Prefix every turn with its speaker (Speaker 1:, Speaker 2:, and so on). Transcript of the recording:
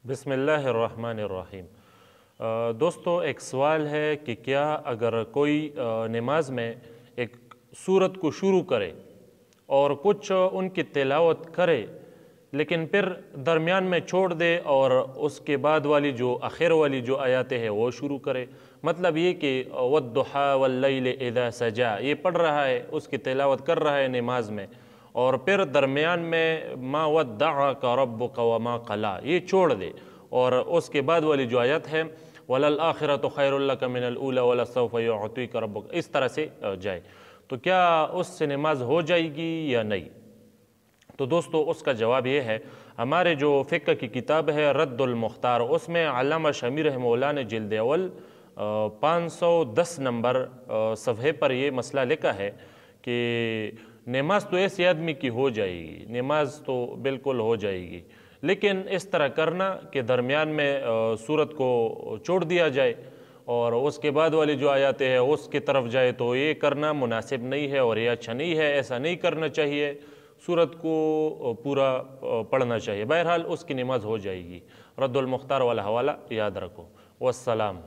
Speaker 1: बिस्मिल्लाहिर्रहमानिर्रहीम। दोस्तों, एक सवाल है कि क्या अगर कोई नमाज में एक सूरत को शुरू करे और कुछ उनकी तिलावत करे लेकिन फिर दरमियान में छोड़ दे और उसके बाद वाली जो आखिर वाली जो आयतें हैं वो शुरू करे। मतलब ये कि वद्दुहा वल्लैलि इज़ा सजा ये पढ़ रहा है, उसकी तिलावत कर रहा है नमाज में, और फिर दरमियान में मा वद्दअका रब्बुका वमा क़ला ये छोड़ दे और उसके बाद वाली जो आयत है वलल आखिरतु खैरुल लका मिनल ऊला वलसौफा युअतीका रब्बुक, इस तरह से जाए, तो क्या उससे नमाज हो जाएगी या नहीं? तो दोस्तों, उसका जवाब ये है, हमारे जो फ़िक़्ह की किताब है रद्दुल मुख्तार, उसमें अल्लामा शमी रहमहुल्लाह ने जिल्द अव्वल 510 नंबर सफ़हे पर ये मसला लिखा है कि नमाज तो ऐसे आदमी की हो जाएगी, नमाज तो बिल्कुल हो जाएगी, लेकिन इस तरह करना कि दरमियान में सूरत को छोड़ दिया जाए और उसके बाद वाली जो आयतें हैं उसकी तरफ जाए, तो ये करना मुनासिब नहीं है और ये अच्छा नहीं है, ऐसा नहीं करना चाहिए। सूरत को पूरा पढ़ना चाहिए। बहरहाल उसकी नमाज हो जाएगी। रद्दुल मुख्तार वाला हवाला याद रखो। वस्सलाम।